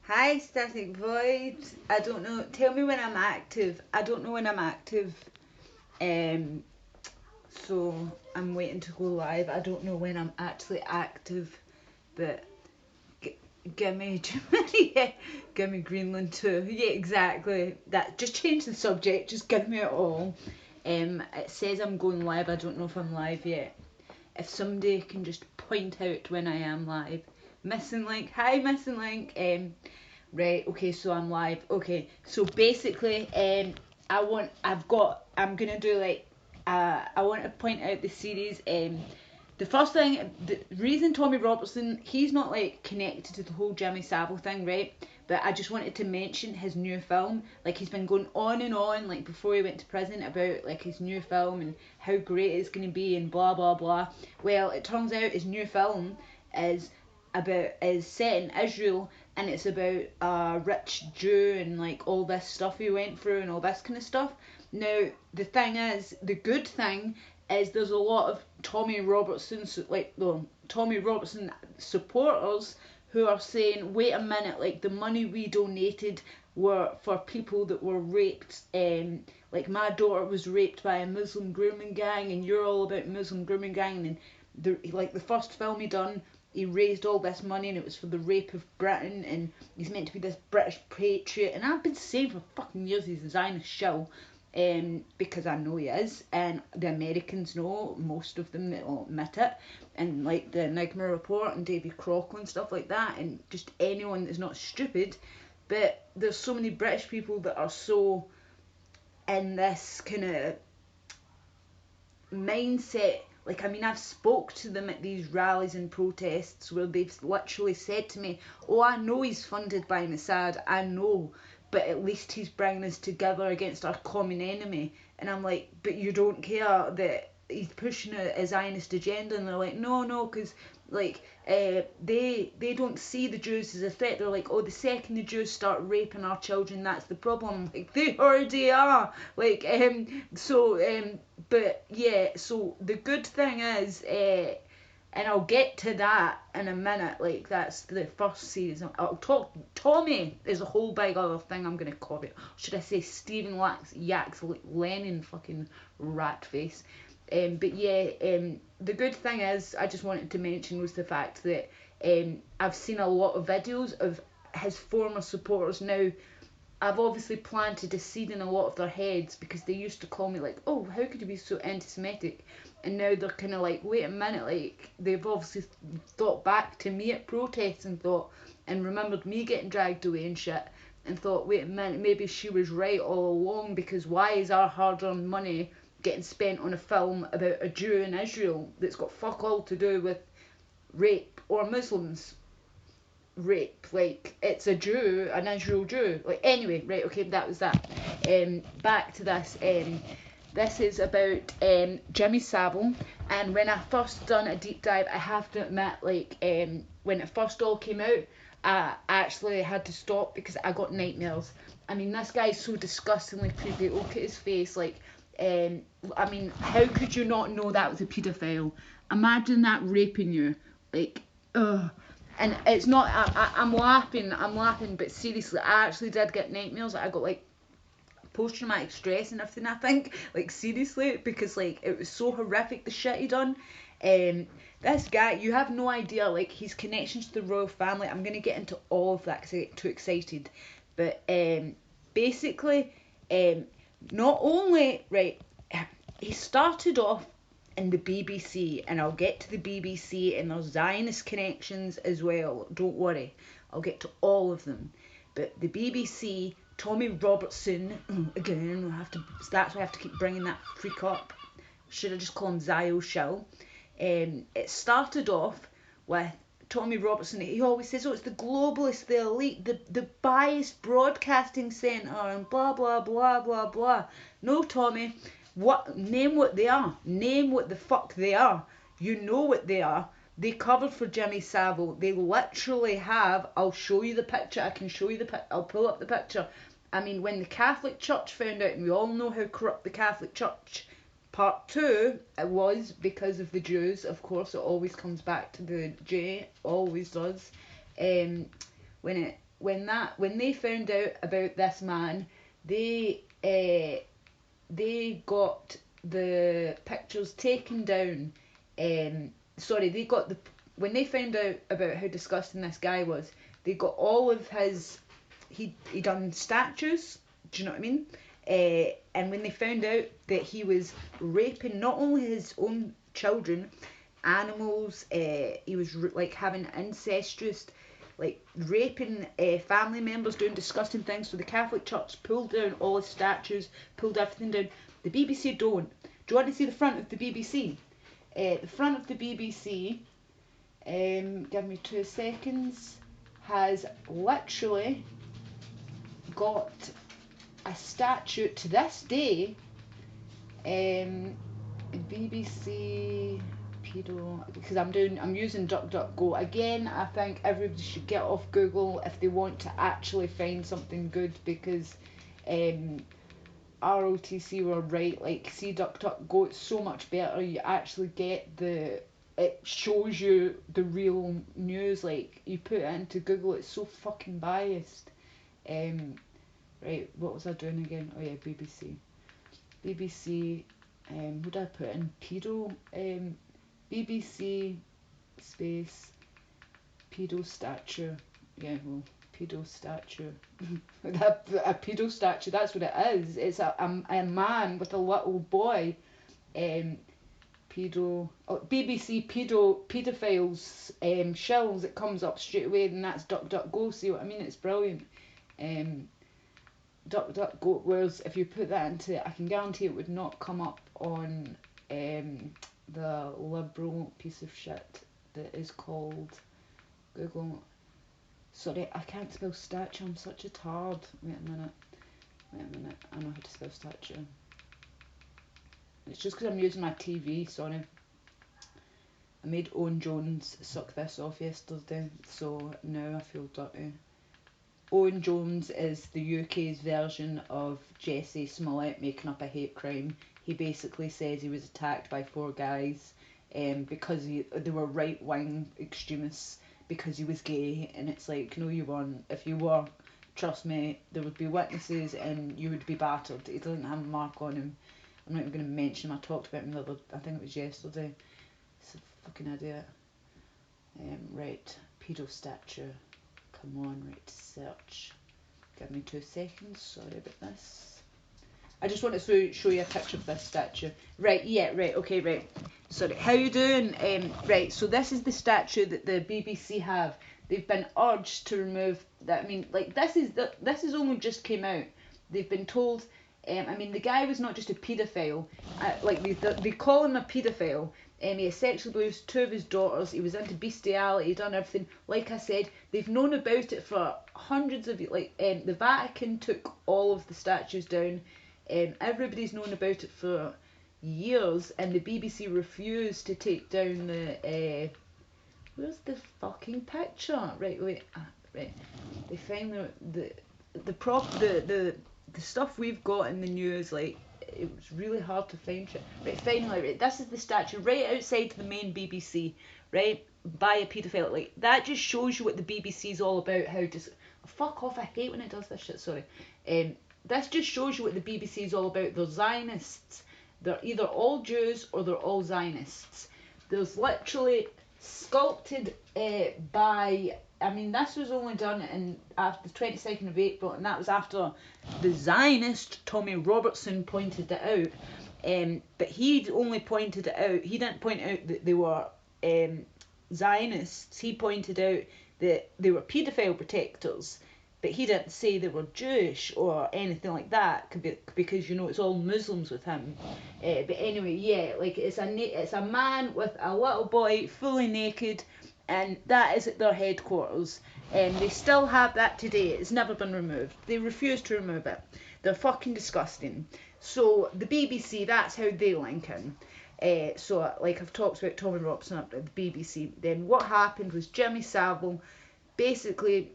Hi, Static Void. I don't know. Tell me when I'm active. I don't know when I'm active. Um, so I'm waiting to go live. I don't know when I'm actually active, but give me yeah, give me Greenland too. Yeah, exactly. That just change the subject. Just give me it all. It says I'm going live. I don't know if I'm live yet. If somebody can just point out when I am live. Missing link. Hi, missing link. Right, okay, so I'm live. Okay, so basically, I'm gonna do like, I want to point out the series. The first thing, the reason Tommy Robertson, he's not like connected to the whole Jimmy Savile thing, right? But I just wanted to mention his new film. Like, he's been going on and on, like, before he went to prison about, like, his new film and how great it's going to be and blah, blah, blah. Well, it turns out his new film is is set in Israel, and it's about a rich Jew and like all this stuff he went through and all this kind of stuff. Now, the thing is, the good thing is there's a lot of Tommy Robertson supporters who are saying, wait a minute, like the money we donated were for people that were raped. Like my daughter was raped by a Muslim grooming gang, and you're all about Muslim grooming gang. And the first film he done, he raised all this money and it was for the rape of Britain, and he's meant to be this British patriot, and I've been saying for fucking years he's a Zionist shill, because I know he is, and the Americans know, most of them that will admit it, and like the Enigma Report and Davy Crockett and stuff like that, and just anyone that's not stupid. But there's so many British people that are so in this kind of mindset. Like, I mean, I've spoke to them at these rallies and protests where they've literally said to me, oh, I know he's funded by Mossad, I know, but at least he's bringing us together against our common enemy. And I'm like, but you don't care that he's pushing a Zionist agenda? And they're like, no, because like they don't see the Jews as a threat. They're like, oh, the second the Jews start raping our children, that's the problem. Like, they already are. Like, but yeah, so the good thing is, and I'll get to that in a minute, like that's the first series. I'll talk, Tommy is a whole big other thing I'm going to cover. Should I say Stephen Yaks Lenin fucking rat face. But yeah, the good thing is, I just wanted to mention was the fact that I've seen a lot of videos of his former supporters now. I've obviously planted a seed in a lot of their heads because they used to call me like, oh, how could you be so anti-Semitic? And now they're kind of like, wait a minute, like they've obviously thought back to me at protests and thought, and remembered me getting dragged away and shit, and thought, wait a minute, maybe she was right all along, because why is our hard-earned money getting spent on a film about a Jew in Israel that's got fuck all to do with rape or Muslims? Rape, like it's a Jew, an Israel Jew. Like, anyway, right, okay, that was that. Back to this. This is about Jimmy Savile, and when I first done a deep dive, I have to admit, like when it first all came out, I actually had to stop because I got nightmares. I mean, this guy's so disgustingly creepy. Look at his face, like. I mean, how could you not know that was a paedophile? Imagine that raping you, like, ugh. And it's not, I'm laughing, but seriously, I actually did get nightmares. I got like post-traumatic stress and everything, I think, like seriously, because like it was so horrific the shit he done. This guy, you have no idea, like his connections to the royal family. I'm gonna get into all of that because I get too excited, but basically, not only, right, he started off in the BBC, and I'll get to the BBC, and there's Zionist connections as well, don't worry, I'll get to all of them. But the BBC, Tommy Robertson, again, that's why I have to keep bringing that freak up. Should I just call him Zio Shill? It started off with Tommy Robertson. He always says, oh, it's the globalists, the elite, the biased broadcasting centre, and blah, blah, blah, blah, blah. No, Tommy, name what they are. Name what the fuck they are. You know what they are. They covered for Jimmy Savile. They literally have, I'll show you the picture, I can show you the picture, I'll pull up the picture. I mean, when the Catholic Church found out, and we all know how corrupt the Catholic Church, Prt1, it was because of the Jews, of course, it always comes back to the J, always does. When when they found out about this man, they got the pictures taken down. They got when they found out about how disgusting this guy was, they got all of his, he done statues, do you know what I mean? And when they found out that he was raping not only his own children, animals, he was like having incestuous, like raping family members, doing disgusting things. So the Catholic Church pulled down all his statues, pulled everything down. The BBC don't. Do you want to see the front of the BBC? The front of the BBC, give me 2 seconds, has literally got a statue to this day. BBC pedo, because I'm using DuckDuckGo again. I think everybody should get off Google if they want to actually find something good, because ROTC were right. Like, see DuckDuckGo, it's so much better. You actually get it shows you the real news. Like, you put it into Google, it's so fucking biased. Right, what was I doing again? Oh yeah, BBC. What did I put in? Pedo. BBC space pedo statue. Yeah, well, pedo statue. A pedo statue. That's what it is. It's a man with a little boy. Pedo. Oh, BBC pedophiles. Shills. It comes up straight away, and that's DuckDuckGo. See what I mean? It's brilliant. DuckDuckGo. Whereas if you put that into it, I can guarantee it would not come up on the liberal piece of shit that is called Google. Sorry, I can't spell statue. I'm such a tard. Wait a minute. I know how to spell statue. It's just because I'm using my TV. Sorry. I made Owen Jones suck this off yesterday, so now I feel dirty. Owen Jones is the UK's version of Jesse Smollett making up a hate crime. He basically says he was attacked by 4 guys because they were right-wing extremists because he was gay, and it's like, no you weren't. If you were, trust me, there would be witnesses and you would be battered. He doesn't have a mark on him. I'm not even going to mention him. I talked about him I think it was yesterday. It's a fucking idiot. Right, pedo statue. Come on, right, search. Give me 2 seconds, sorry about this. I just want to show you a picture of this statue. Right, yeah, right, okay, right. Sorry, how you doing? Right, so this is the statue that the BBC have. They've been urged to remove that. I mean, like, this is only just came out. They've been told, I mean, the guy was not just a paedophile. Like, they call him a paedophile. He has sexually abused 2 of his daughters. He was into bestiality. He done everything. Like I said, they've known about it for hundreds of years. Like, the Vatican took all of the statues down. Everybody's known about it for years, and the BBC refused to take down the. Where's the fucking picture? Right, wait, right. They finally the stuff we've got in the news, like, it was really hard to find shit. Right, finally, right, this is the statue right outside the main BBC, right, by a paedophile. Like, that just shows you what the BBC's all about. How just fuck off. I hate when it does this shit. Sorry. This just shows you what the BBC's all about. They're Zionists. They're either all Jews or they're all Zionists. There's literally sculpted by. I mean, this was only done after the 22nd of April, and that was after the Zionist Tommy Robertson pointed it out. But he only pointed it out. He didn't point out that they were Zionists. He pointed out that they were paedophile protectors, but he didn't say they were Jewish or anything like that, because, you know, it's all Muslims with him. But anyway, yeah, like, it's a man with a little boy fully naked, and that is at their headquarters. They still have that today. It's never been removed. They refuse to remove it. They're fucking disgusting. So the BBC, that's how they link in. So, like, I've talked about Tommy Robson up at the BBC. Then what happened was Jimmy Savile, basically,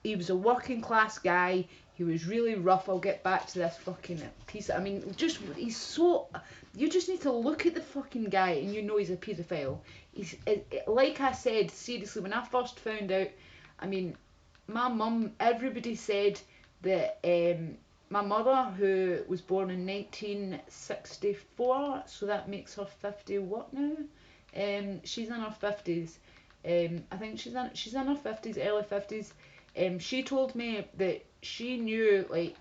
he was a working class guy. He was really rough. I'll get back to this fucking piece. I mean, he's so. You just need to look at the fucking guy and you know he's a paedophile. Like I said, seriously, when I first found out, I mean, my mum, everybody said that my mother, who was born in 1964, so that makes her 50 what now? She's in her 50s. I think she's in her 50s, early 50s. She told me that she knew, like,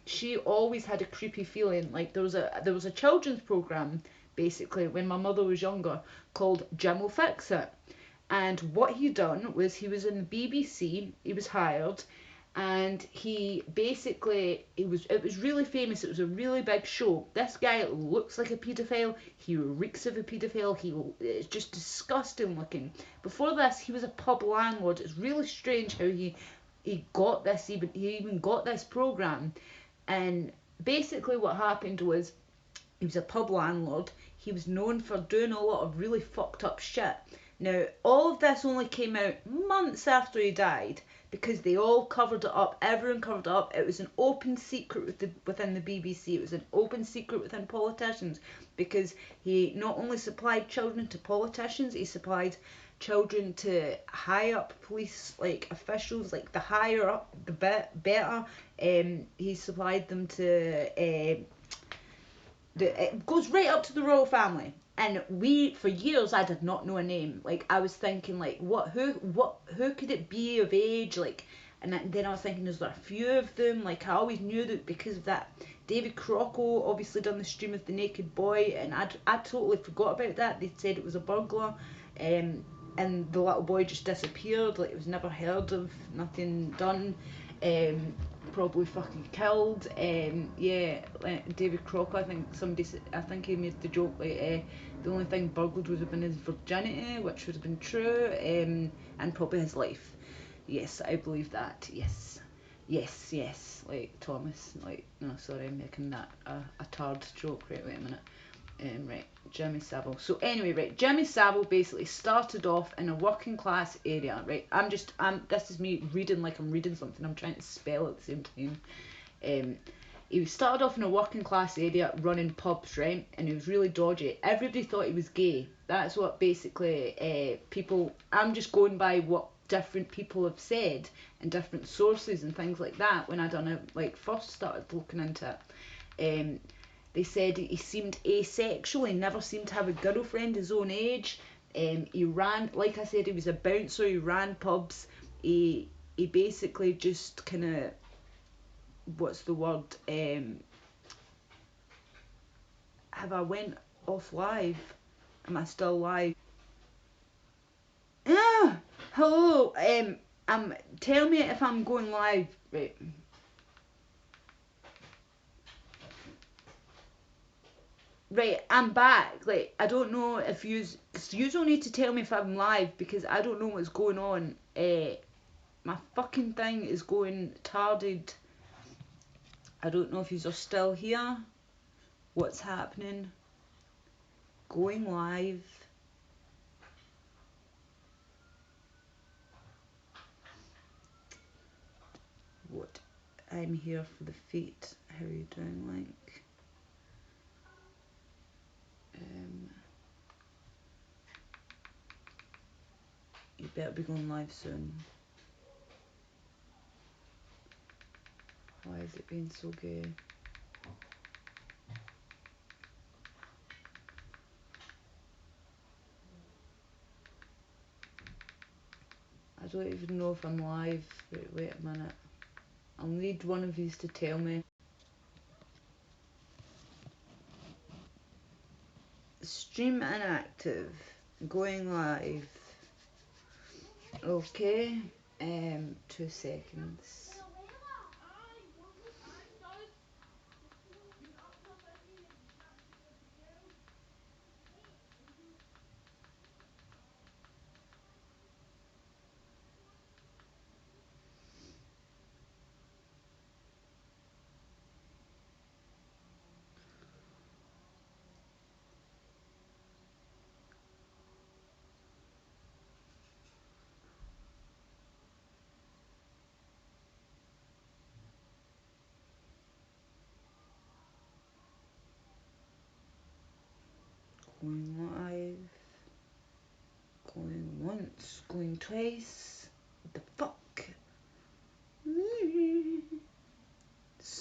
she always had a creepy feeling. Like, there was a children's program basically when my mother was younger called Jim Will Fix It. And what he done was he was in the BBC, he was hired, and he basically, it was really famous, it was a really big show. This guy looks like a paedophile, he reeks of a paedophile, it's just disgusting looking. Before this, he was a pub landlord. It's really strange how he got this, he even got this program. And basically what happened was, he was a pub landlord. He was known for doing a lot of really fucked up shit. Now, all of this only came out months after he died because they all covered it up. Everyone covered it up. It was an open secret within the BBC. It was an open secret within politicians because he not only supplied children to politicians, he supplied children to high up police like officials. Like, the higher up, the better. He supplied them to it goes right up to the royal family. And for years, I did not know a name. Like, I was thinking, like, who could it be of age? Like, and then I was thinking, is there a few of them? Like, I always knew that because of that. David Crocco obviously done the stream of the naked boy, and I totally forgot about that. They said it was a burglar, and the little boy just disappeared. Like, it was never heard of, nothing done. Probably fucking killed. Yeah, David Crocker. I think he made the joke like the only thing burgled would have been his virginity, which would have been true. And probably his life. Yes, I believe that. Yes, yes, yes. Like Thomas. Like, no, sorry, I'm making that a tard joke. Right, wait a minute. Right, Jimmy Savile. So anyway, right, Jimmy Savile basically started off in a working class area, right? This is me reading like I'm reading something. I'm trying to spell at the same time. He started off in a working class area running pubs, right? And he was really dodgy. Everybody thought he was gay. That's what basically people. I'm just going by what different people have said and different sources and things like that when I done it, like first started looking into it. They said he seemed asexual. He never seemed to have a girlfriend his own age. He ran, like I said, he was a bouncer. He ran pubs. He basically just kind of, what's the word? Have I went off live? Am I still live? Ah, hello. Tell me if I'm going live. Right. Right, I'm back. Like, I don't know if you don't need to tell me if I'm live because I don't know what's going on. My fucking thing is going tarded. I don't know if you are still here. What's happening? Going live. What? I'm here for the feet. How are you doing, Link? You better be going live soon. Why is it being so gay? I don't even know if I'm live. Wait a minute. I'll need one of you to tell me. Stream inactive. Going live. Okay. 2 seconds. Going live. Going once. Going twice. What the fuck?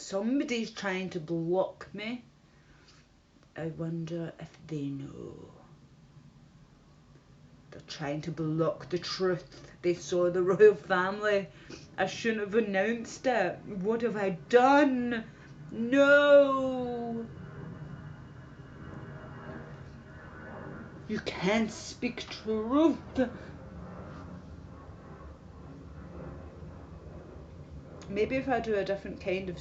Somebody's trying to block me. I wonder if they know. They're trying to block the truth. They saw the royal family. I shouldn't have announced it. What have I done? No! You can't speak truth. Maybe if I do a different kind of